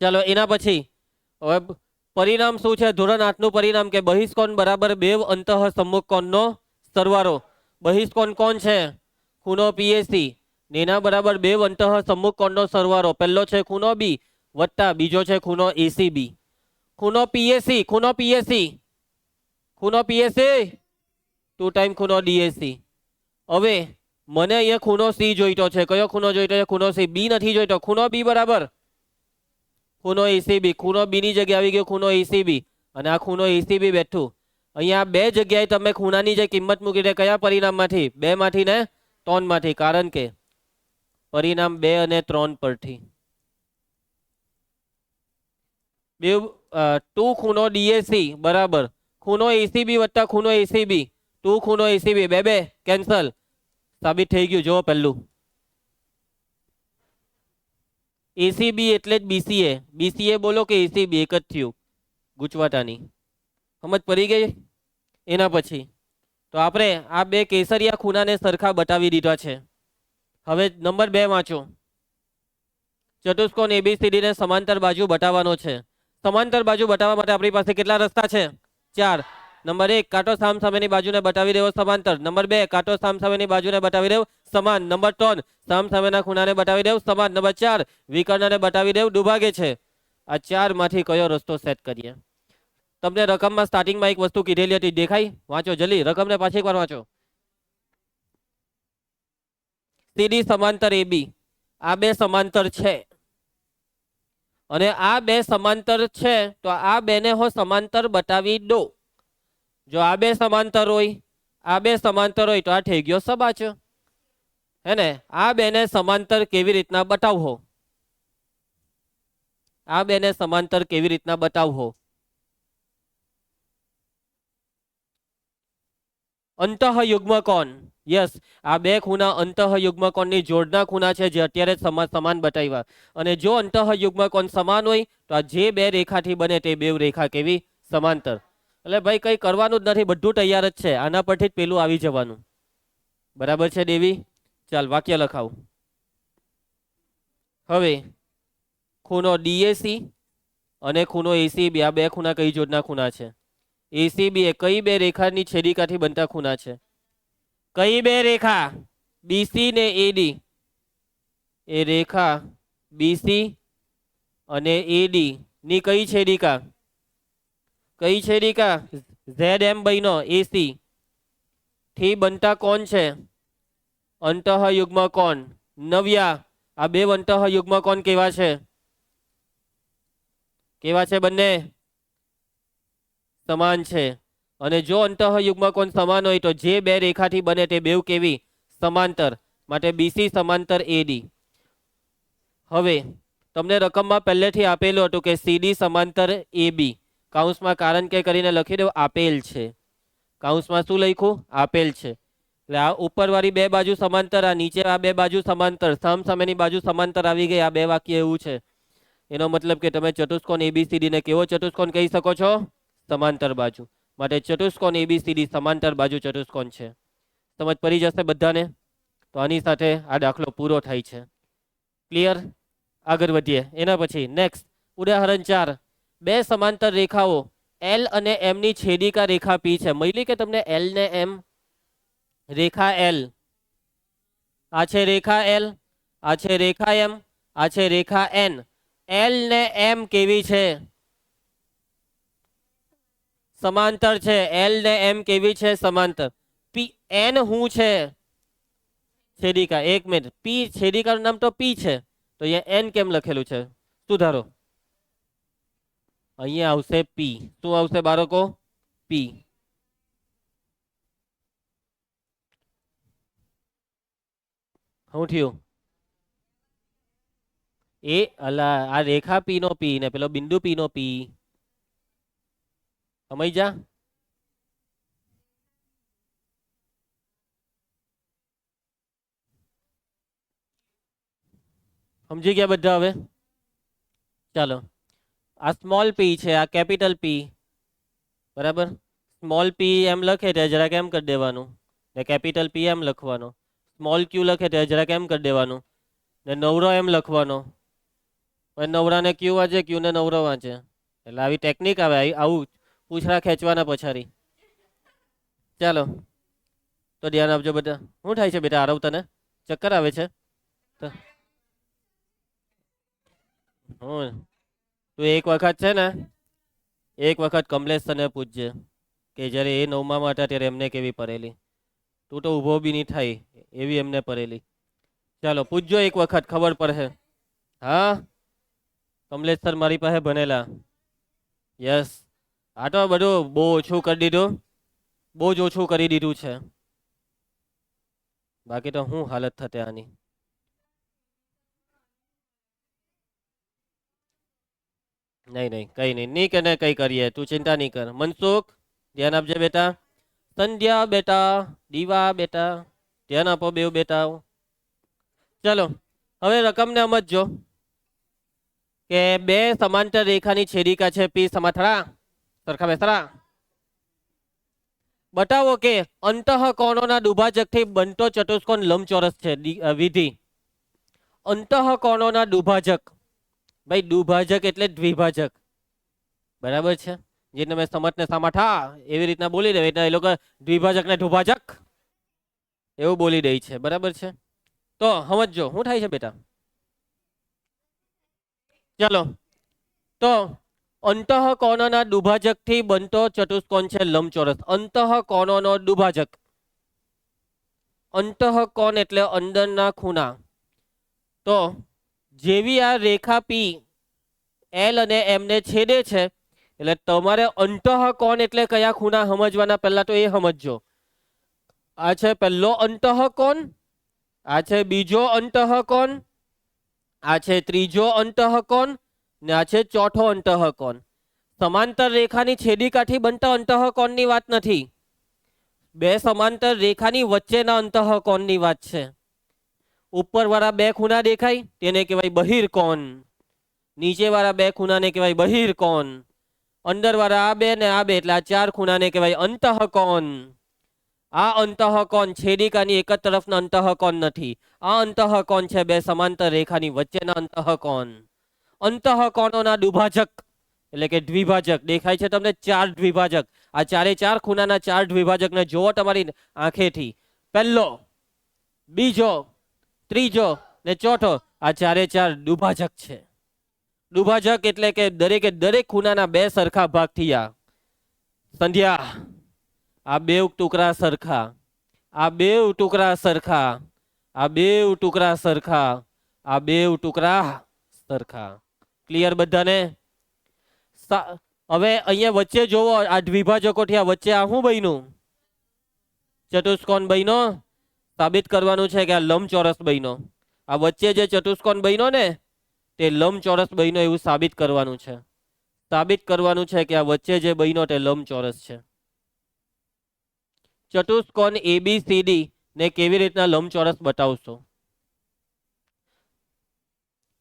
ચાલો એના પછી હવે પરિણામ શું છે? ધોરણ 8 નું પરિણામ કે બહિષ્કોણ બરાબર બે અંતઃસમુખકોણનો સરવાળો. બહિષ્કોણ કોણ છે? ખૂણો PAC. એના બરાબર બે અંતઃસમુખકોણનો સરવાળો. પહેલો છે ખૂણો B વત્તા બીજો છે ખૂણો ACB. ખૂણો PAC, ખૂણો PAC, ખૂણો PAC 2 ટાઈમ ખૂણો DAC. હવે મને અહીંયા ખૂણો C જોઈતો છે. કયો ખૂણો જોઈતો છે? ખૂણો C. B નથી જોઈતો. ખૂણો B બરાબર ખૂણો ACB. ખૂણો B ની જગ્યાએ આવી ગયો ખૂણો ACB, અને આ ખૂણો ACB બેઠું. અહીંયા બે જગ્યાએ તમે ખૂણાની જે કિંમત મૂકી દે, કયા પરિણામમાંથી? 2 માંથી ને 3 માંથી, કારણ કે પરિણામ 2 અને 3 પરથી. 2 ખૂણો DAC બરાબર ખૂણો ACB વત્તા ખૂણો ACB. 2 ખૂણો ACB, 2 2 કેન્સલ. સાબિત થઈ ગયું. જો પહેલું એસીબી એટલે જ બીસીએ. બીસીએ બોલો કે એસીબી એક જ થયું, ગુચવાટાની. સમજ પડી ગઈ? એના પછી તો આપણે આ બે કેસરિયા ખૂણાને સરખા બતાવી દીધા છે. હવે નંબર 2 વાંચો. ચતુષ્કોણ એબીસીડી ને સમાંતર બાજુ બતાવવાનો છે. સમાંતર બાજુ બતાવવા માટે આપણી પાસે કેટલા રસ્તા છે? 4. નંબર 1, કાંટો સામસામેની બાજુને બતાવી દેવો સમાંતર. નંબર 2, કાંટો સામસામેની બાજુને બતાવી દેવ સમાન. નંબર 3, સામસામેના ખૂણાને બતાવી દેવ સમાન. નંબર 4, વિકર્ણને બતાવી દેવ દુભાગે છે. આ 4 માંથી કયો રસ્તો સેટ કરીએ? તમને રકમમાં સ્ટાર્ટિંગમાં એક વસ્તુ કીધેલી હતી, દેખાય? વાંચો જલ્દી, રકમને પાછી એકવાર વાંચો. સીડી સમાંતર એબી, આ બે સમાંતર છે અને આ બે સમાંતર છે, તો આ બેને હો સમાંતર બતાવી દો. જો આ બે સમાંતર હોય, આ બે સમાંતર હોય તો આ થઈ ગયો સબાચ, હે ને? આ બેને સમાંતર કેવી રીતના બતાવવો? આ બેને સમાંતર કેવી રીતના બતાવવો? અંતઃયુગ્મ કોણ. યસ, આ બે ખૂણા અંતઃયુગ્મ કોણની જોડના ખૂણા છે, જે અત્યારે સમાન બતાવ્યા. અને જો અંતઃયુગ્મ કોણ સમાન હોય તો આ જે બે રેખાથી બને તે બે રેખા કેવી? સમાંતર. એટલે ભાઈ કંઈ કરવાનું જ નથી, બધું તૈયાર જ છે. આના પરથી જ પેલું આવી જવાનું. બરાબર છે દેવી? ચાલ વાક્ય લખાવું. હવે ખૂણો ડીએસી અને ખૂણો એસીબી, આ બે ખૂણા કઈ જોડના ખૂણા છે? એસીબી એ કઈ બે રેખાની છેદિકાથી બનતા ખૂણા છે? કઈ બે રેખા? બીસી ને એડી. એ રેખા બીસી અને એડી ની કઈ છેદિકા? કઈ છેદિકા? ઝેડ એમ બન્યો એસી થી બનતા કોણ છે? અંતઃયુગ્મ કોણ. નવ્યા, આ બે અંતઃયુગ્મ કોણ કેવા છે? કેવા છે બંને? સમાન છે. અને જો અંતઃયુગ્મ કોણ સમાન હોય તો જે બે રેખાથી બને તે બેવ કેવી? સમાંતર. માટે બીસી સમાંતર એડી. હવે તમને રકમમાં પહેલેથી આપેલું હતું કે સીડી સમાંતર એબી, કૌંસમાં કારણ કે કરીને લખી દો આપેલ છે. કૌંસમાં શું લખ્યું? આપેલ છે. એટલે આ ઉપરવાળી બે બાજુ સમાંતર, આ નીચે આ બે બાજુ સમાંતર, સામસામેની બાજુ સમાંતર આવી ગઈ. આ બે વાક્ય એવું છે. એનો મતલબ કે તમે ચતુષ્કોણ એબીસીડી ને કેવો ચતુષ્કોણ કહી શકો છો? સમાંતર બાજુ. માટે ચતુષ્કોણ એબીસીડી સમાંતર બાજુ ચતુષ્કોણ છે. સમજ પડી જશે બધાને? તો આની સાથે આ દાખલો પૂરો થાય છે. ક્લિયર? આગળ વધીએ. એના પછી નેક્સ્ટ ઉદાહરણ 4. બે સમાંતર રેખાઓ એલ અને એમ ની છેદિકા રેખા પી છે. મળી કે તમને એલ ને એમ? રેખા એલ, આ છે રેખા એલ, આ છે રેખા એમ, આ છે રેખા એન. એલ ને એમ કેવી છે? સમાંતર છે. એલ ને એમ કેવી છે? સમાંતર. પી એન શું છે? છેદિકા. એક મિનિટ, પી છેદિકાનું નામ તો પી છે, તો અહીંયા એન કેમ લખેલું છે? સુધારો. અહીંયા આવશે પી. શું આવશે બાળકો? પી. શું થયું? એ અલા, આ રેખા પી નો પી ને પેલો બિંદુ પી નો પી. સમજ જા? સમજી ગયા બધા હવે? ચાલો, આ સ્મોલ પી છે, આ કેપિટલ પી. બરાબર? સ્મોલ પી એમ લખે ત્યારે જરાક એમ કરી દેવાનું, ને કેપિટલ પી એમ લખવાનો. સ્મોલ ક્યુ લખે ત્યારે જરાક એમ કરી દેવાનું, ને નવરો એમ લખવાનો. નવરાને ક્યુ વાંચે, ક્યુ ને નવરો વાંચે. એટલે આવી ટેકનિક આવે. આવું પૂછડા ખેંચવાના પછાડી. ચાલો, તો ધ્યાન આપજો બધા. શું થાય છે બેટા આરવ, તને ચક્કર આવે છે? હું તું એક વખત છે ને, એક વખત કમલેશ તને પૂછજે કે જ્યારે એ 9મા હતા ત્યારે એમને કેવી પડેલી. તું તો ઊભો બી નહીં થાય એવી એમને પડેલી. ચાલો પૂછજો એક વખત, ખબર પડશે. હા, કમલેશ સર મારી પાસે ભણેલા. યસ. આ તો બધું બહુ ઓછું કરી દીધું, બહુ જ ઓછું કરી દીધું છે. બાકી તો શું હાલત થતે આની. નહીં નહીં, કઈ નહીં, નહીં કે કઈ કરીએ, તું ચિંતા નહીં કર. મનસુખ ધ્યાન આપજે બેટા. સંધ્યા બેટા, દીવા બેટા. ધ્યાન આપો બેવ બેટા. ચલો હવે રકમને સમજો કે બે સમાંતર રેખાની છેદિકા છે પી સમાથળા સરખા બેસરા. બતાવો કે અંતઃકોણોના દુભાજકથી બનતો ચતુષ્કોણ લંબચોરસ છે. વિધિ અંતઃકોણોના દુભાજક, ભાઈ દુભાજક એટલે દ્વિભાજક, બરાબર છે. જે તમે સમજ ને સામાઠા એવી રીતના બોલી દે એટલે એ લોકો દ્વિભાજક ને દુભાજક એવું બોલી દે છે, બરાબર છે. તો સમજો શું થાય છે બેટા. ચાલો તો અંતઃકોણોના દુભાજકથી બનતો ચતુષ્કોણ છે લંબચોરસ. અંતઃકોણોનો દુભાજક, અંતઃકોણ એટલે અંદરના ખૂણા. તો જેવી આ રેખા પી એલ અને એમ ને છેદે છે એટલે તમારે અંતઃકોણ એટલે કયા ખૂણા સમજવાના, પહેલા તો એ સમજજો. આ છે પહેલો અંતઃકોણ, આ છે બીજો અંતઃકોણ, આ છે ત્રીજો અંતઃકોણ ને આ છે ચોથો અંતઃકોણ. સમાંતર રેખાની છેદિકાથી બનતા અંતઃકોણની વાત નથી, બે સમાંતર રેખાની વચ્ચેના અંતઃકોણની વાત છે. ઉપરવાળા બે ખૂણા દેખાય તેને કહેવાય બહિર્કોણ, નીચેવાળા બે ખૂણાને કહેવાય બહિર્કોણ, અંદરવાળા આ બે ને આ બે એટલે આ ચાર ખૂણાને કહેવાય અંતઃકોણ. આ અંતઃકોણ છેદિકાની એક જ તરફના અંતઃકોણ નથી, આ અંતઃકોણ છે બે સમાંતર રેખાની વચ્ચેના અંતઃકોણ. અંતઃકોણોના દુભાજક એટલે કે દ્વિભાજક દેખાય છે તમને, ચાર દ્વિભાજક. આ ચારે ચાર ખૂણાના ચાર દ્વિભાજકને જોવો તમારી આંખેથી. પહેલો, બીજો, ત્રીજો ને ચોથો, આ ચારે ચાર દુભાજક છે. દુભાજક એટલે કે દરેકે દરેક ખૂણાના બે સરખા ભાગ થયા. સંધ્યા આ બે ટુકડા સરખા, આ બે ટુકડા સરખા, આ બે ટુકડા સરખા, આ બે ટુકડા સરખા. ક્લિયર બધાને? હવે અહીંયા વચ્ચે જોવો આ દ્વિભાજકો થયા, વચ્ચે આ શું બન્યું? ચતુષ્કોણ બન્યો. સાબિત કરવાનું છે કે આ લંબચોરસ બન્યો. આ વચ્ચે જે ચતુષ્કોણ બન્યો ને તે લંબચોરસ બન્યો એવું સાબિત કરવાનું છે. સાબિત કરવાનું છે કે આ વચ્ચે જે બન્યો તે લંબચોરસ છે. ચતુષ્કોણ એબીસીડી ને કેવી રીતના લંબચોરસ બતાવશો?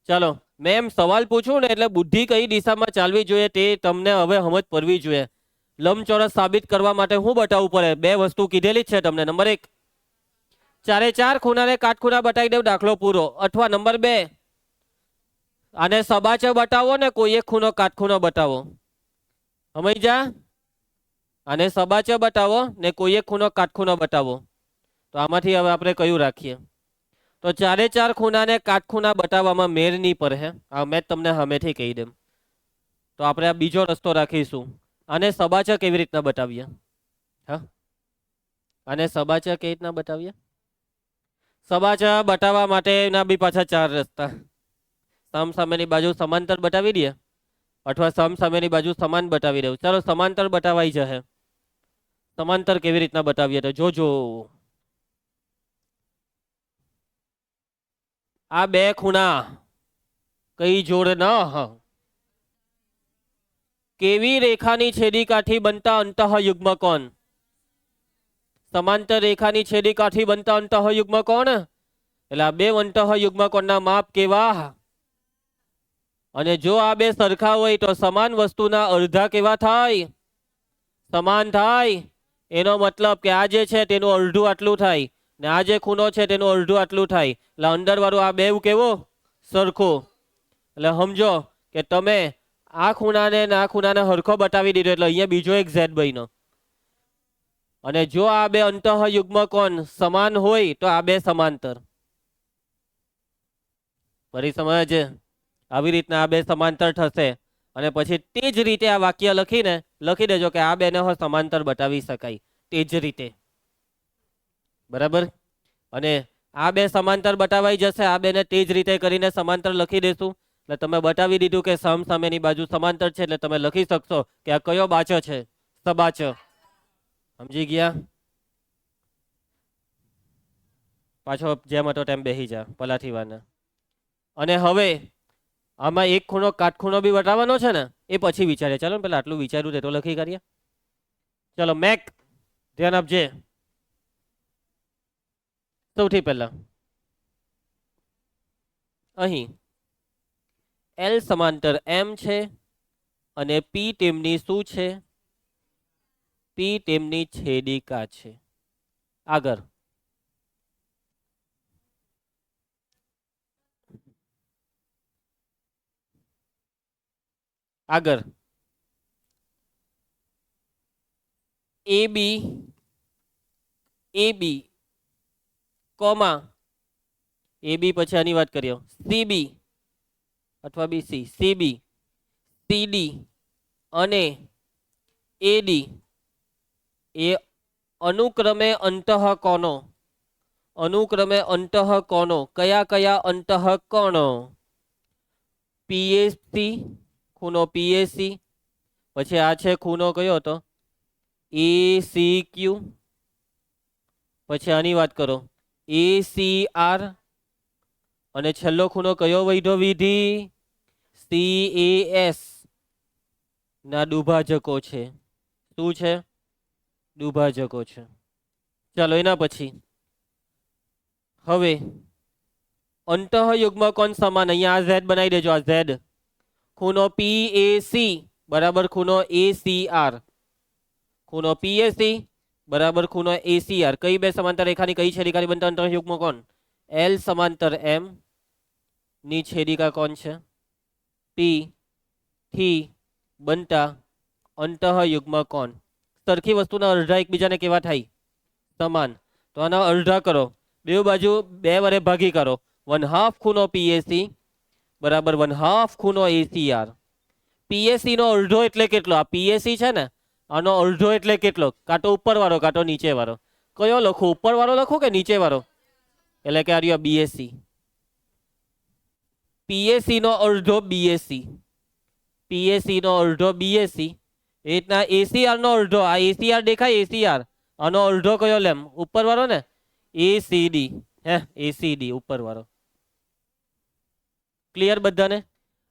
ચાલો મેં એમ સવાલ પૂછું ને એટલે બુદ્ધિ કઈ દિશામાં ચાલવી જોઈએ તે તમને હવે સમજ પડવી જોઈએ. લંબચોરસ સાબિત કરવા માટે શું બતાવવું પડે? બે વસ્તુ કીધેલી જ છે તમને. નંબર 1, ચારે ચાર ખૂણાને કાટખૂણા બતાવી દઉં, દાખલો પૂરો. અથવા નંબર 2, આને સબાચે બતાવો ને કોઈ એક ખૂણો કાટખૂણો બતાવો. સમજ્યા? આને સબાચે બતાવો ને કોઈ એક ખૂણો કાટખૂણો બતાવો. તો આમાંથી હવે આપણે કયું રાખીએ? તો ચારે ચાર ખૂણાને કાટખૂણા બતાવવામાં મેર નહીં પડે. આ મેં તમને હમેથી કહી દેમ. તો આપણે આ બીજો રસ્તો રાખીશું. આને સબાચે કેવી રીતના બતાવીએ? હા, આને સબાચે કેવી રીતના બતાવીએ? સબાચા બતાવવા માટેના બી પાછા ચાર રસ્તા. સામસામેની બાજુ સમાંતર બતાવી દઈએ અથવા સામસામેની બાજુ સમાન બતાવી દઉં. ચાલો સમાંતર બતાવાઈ જશે. સમાંતર કેવી રીતના બતાવીએ તો જોજો. આ બે ખૂણા કઈ જોડ ન, કેવી રેખાની છેદિકાથી બનતા અંતઃયુગ્મકોણ? સમાંતર રેખાની છેદિકાથી બનતા અંતઃયુગ્મકોણ. એટલે આ બે અંતઃયુગ્મકોણના માપ કેવા? અને જો આ બે સરખા હોય તો સમાન વસ્તુના અડધા કેવા થાય? સમાન થાય. એનો મતલબ કે આ જે છે તેનું અડધું આટલું થાય ને આ જે ખૂણો છે તેનું અડધું આટલું થાય. એટલે અંદર વાળું આ બે કેવું? સરખું. એટલે સમજો કે તમે આ ખૂણાને ને આ ખૂણાને હરખો બતાવી દીધો એટલે અહીંયા બીજો એક ઝેડ બન્યો. અને જો આ બે અંતઃયુગ્મકોણ સમાન હોય તો આ બે સમાંતર. ફરી સમજ, આવી રીતના આ બે સમાંતર થશે. અને પછી તે જ રીતે આ વાક્ય લખીને લખી દેજો કે આ બેને સમાંતર બતાવી શકાય તે જ રીતે. બરાબર? અને આ બે સમાંતર બતાવાઈ જશે. આ બેને તે જ રીતે કરીને સમાંતર લખી દેશું. એટલે તમે બતાવી દીધું કે સામેની બાજુ સમાંતર છે. એટલે તમે લખી શકશો કે આ કયો બાચો છે? સબાચ. સમજી ગયા? પાછો જેમ હતો તેમ બેસી જા પલાઠી વાના. અને હવે આમાં એક ખૂણો કાટખૂણો બી બતાવવાનો છે ને, એ પછી વિચારીએ. ચાલો પેલા આટલું વિચાર્યું તે તો લખી કરીએ. ચલો મેક ધ્યાન આપજે. સૌથી પહેલા અહીં એલ સમાંતર એમ છે અને પી તેમની શું છે? પી તેમની છેદિકા છે. આગળ આગળ એ બી કોમા એ બી પછી આની વાત કરીએ સીબી અથવા બીસી સીબી સીડી અને એડી એ અનુક્રમે અંતઃકોણો કયા કયા અંતઃકોણો? પીએસસી ખૂણો પીએસસી, પછી આ છે ખૂણો કયો હતો? એસીક્યુ, પછી આની વાત કરો એસીઆર, અને છેલ્લો ખૂણો કયો વૈધો વિધિ? સીએએસ ના દુભાજકો છે. શું છે? દુભાજકો છે. ચાલો એના પછી હવે અંતઃયુગ્મ કોણ સમાન, અહીંયા આ ઝેડ બનાવી દેજો. આ ઝેડ ખૂણો પીએસી બરાબર ખૂણો એસીઆર, ખૂણો પીએસી બરાબર ખૂણો એસીઆર. કઈ બે સમાંતર રેખાની કઈ છેદિકાથી બનતા અંતઃયુગ્મ કોણ? એલ સમાંતર એમ ની છેદિકા કોણ છે? પી થી બનતા અંતઃયુગ્મ કોણ. સરખી વસ્તુના અડધા એકબીજાને કેવા થાય? સમાન. તો આના અડધા કરો, બે બાજુ 2 વડે ભાગી કરો. 1/2 ખૂણો પીએસી બરાબર 1/2 ખૂણો એસીઆર. પીએસસી નો અડધો એટલે કેટલો? આ પીએસસી છે ને, આનો અડધો એટલે કેટલો? કાંટો ઉપર વાળો કાંટો નીચે વાળો? કયો લખું? ઉપર વાળો લખું કે નીચે વાળો? એટલે કે આ બીએસસી. પીએસસી નો અડધો બીએસસી, પીએસસી નો અડધો બીએસસી. એ રીતના એસીઆર નો અડધો, આ એસીઆર દેખાય એસીઆર, આનો અડધો કયો લેમ? ઉપર વાળો ને, એસીડી. એસીડી ઉપર વાળો. ક્લિયર બધાને?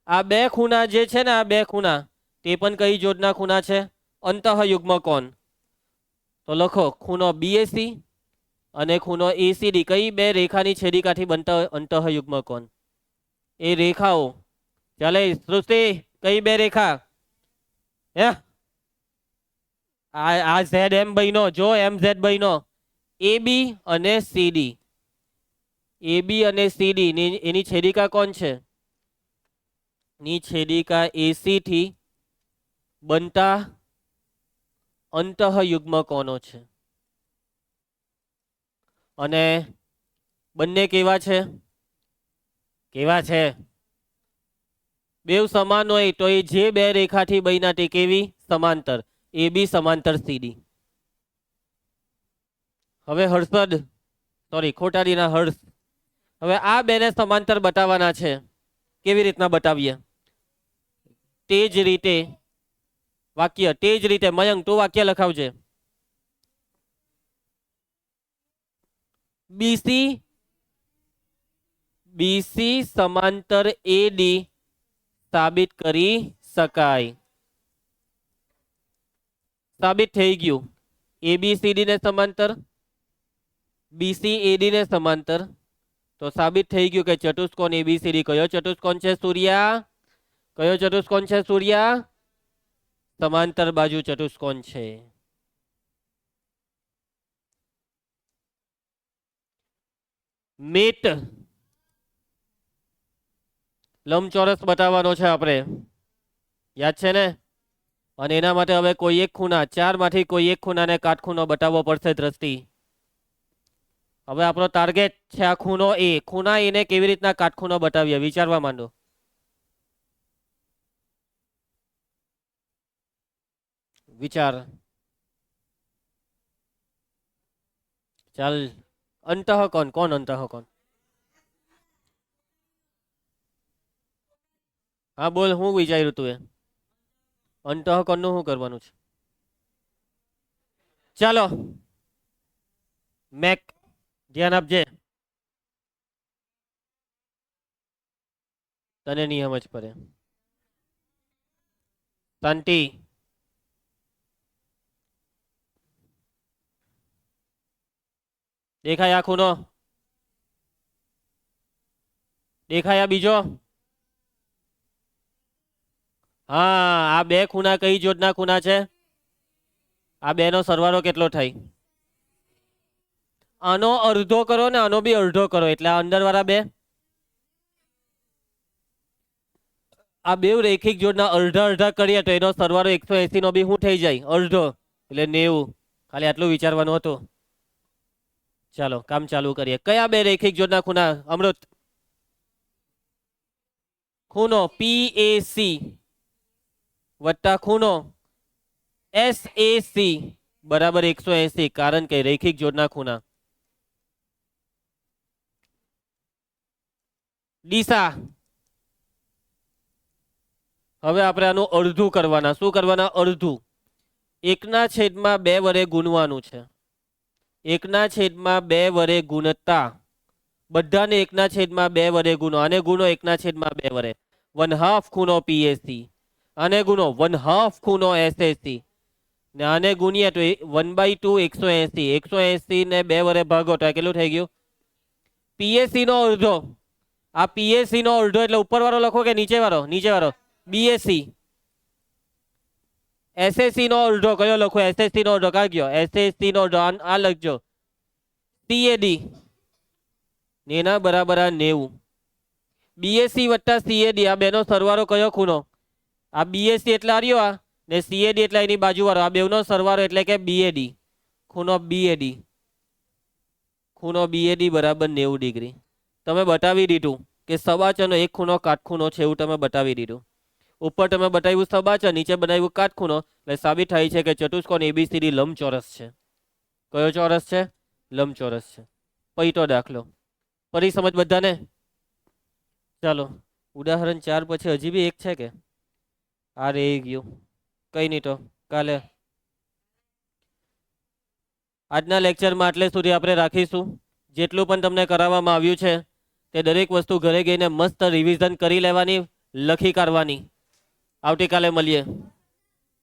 આ બે ખૂણા જે છે ને, આ બે ખૂણા તે પણ કઈ જોડના ખૂણા છે? અંતઃયુગ્મ કોણ. તો લખો ખૂણો બીએસી અને ખૂણો એસીડી કઈ બે રેખાની છેદિકાથી બનતા અંતઃયુગ્મ કોણ. એ રેખાઓ ચાલે સૃષ્ટિ, કઈ બે રેખા? આ ઝેડ એમ બન્યો, જો એમ ઝેડ બન્યો. એ બી અને સીડી, એ બી અને સીડી એની છેદિકા કોણ છે? ની છેદિકા એસી થી બનતા અંતઃયુગ્મ કોણો છે. અને બંને કેવા છે? કેવા છે? બેવ સમાન હોય તો એ જે બે રેખાથી બન્યા તે કેવી? સમાંતર. એ બી સમાંતર સીડી. હવે હર્ષદ, સોરી ખોટાડીના હર્ષ, હવે આ બેને સમાંતર બતાવવાના છે. કેવી રીતના બતાવીએ? તે જ રીતે વાક્ય, તે જ રીતે મયંક તું વાક્ય લખાવજે. બીસી બીસી સમાંતર એડી સાબિત કરી શકાય. સાબિત થઈ ગયું. એબીસીડી ને સમાંતર, બીસી એડી ને સમાંતર. તો સાબિત થઈ ગયું કે ચતુષ્કોણ એબીસીડી કયો ચતુષ્કોણ છે? સૂર્યા. કયો ચતુષ્કોણ છે? સૂર્યા. સમાંતર બાજુ ચતુષ્કોણ છે. મિત લંબચોરસ બતાવવાનો છે આપણે, યાદ છે ને? અને એના માટે હવે કોઈ એક ખૂણા, 4 માંથી કોઈ એક ખૂણાને કાટખૂણો બતાવવો પડશે દ્રષ્ટિ. હવે આપણો ટાર્ગેટ છે આ ખૂણો એ. ખૂણા એને કેવી રીતના કાટખૂણો બતાવીએ વિચારવા માંડો. વિચાર. ચાલ, અંતઃકોણ કોણ? અંતઃકોણ. હા બોલ, હું વિચાર્યું તું એ? અંતઃકોણ નું શું કરવાનું છે? ચાલો મેક ધ્યાન આપજે, તને નિયમ જ પડે. શાંતિ. દેખાય આ ખૂણો? દેખાયા બીજો? હા, આ બે ખૂણા કઈ જોડના ખૂણા છે? આ બે નો સરવાળો કેટલો થાય? આનો અડધો કરો ને આનો બી અડધો કરો એટલે આ અંદર વાળા બે, આ બે રેખિક જોડના અડધા અડધા કરીએ તો એનો સરવાળો 180 નો બી શું થઈ જાય? અડધો, એટલે 90. ખાલી આટલું વિચારવાનું હતું. ચાલો કામ ચાલુ કરીએ. કયા બે રેખિક જોડના ખૂણા? અમૃત. ખૂણો PAC વત્તા ખૂણો SAC બરાબર 180, કારણ કે રેખિક જોડના ખૂણા. દિશા. હવે આપણે આનું અડધું કરવાના. શું કરવાના? અડધું. 1/2 વડે ગુણવાનું છે. 1/2 વડે ગુણતા બધાને 1/2 વડે ગુણો. આને ગુણો 1/2 વડે. 1/2 ખૂણો PAC, આને ગુણો 1/2 ખૂણો SAC, ને આને ગુણીએ તો 1/2 180. 180 ને 2 વડે ભાગો તો કેટલું થઈ ગયું? PAC નો અડધો. આ PAC નો અડધો એટલે ઉપર વાળો લખો કે નીચે વાળો? નીચે વાળો. BAC. SAC નો અડધો કયો લખો? SAC નો અડધો કા ગયો? SAC નો અડધો આ લખજો. CAD એના બરાબર આ 90. BAC વત્તા CAD આ બેનો સરવાળો કયો ખૂણો? આ BAC એટલે આર્યો આ, ને CAD એટલે એની બાજુ વાળો. આ બેનો સરવાળો એટલે કે BAD. ખૂણો BAD. ખૂણો BAD બરાબર 90 ડિગ્રી. તમે બતાવી દીધું કે સબાચરનો એક ખૂણો કાટખૂણો છે, એવું તમે બતાવી દીધું. ઉપર તમે બતાવ્યું સબાચર, નીચે બનાવ્યું કાટખૂણો, એટલે સાબિત થાય છે કે ચતુષ્કોણ ABCD લંબચોરસ છે. કયો ચોરસ છે? લંબચોરસ છે. પૈતો દાખલો. ફરી સમજ બધાને? ચાલો ઉદાહરણ 4 પછી હજી બી એક છે કે આ રહી ગયું, કઈ નહીં તો કાલે. આજના લેક્ચરમાં આટલે સુધી આપણે રાખીશું. જેટલું પણ તમને કરાવવામાં આવ્યું છે તે દરેક વસ્તુ ઘરે ગઈને મસ્ત રિવિઝન કરી લેવાની, લખી કાઢવાની. આવતીકાલે મળીએ.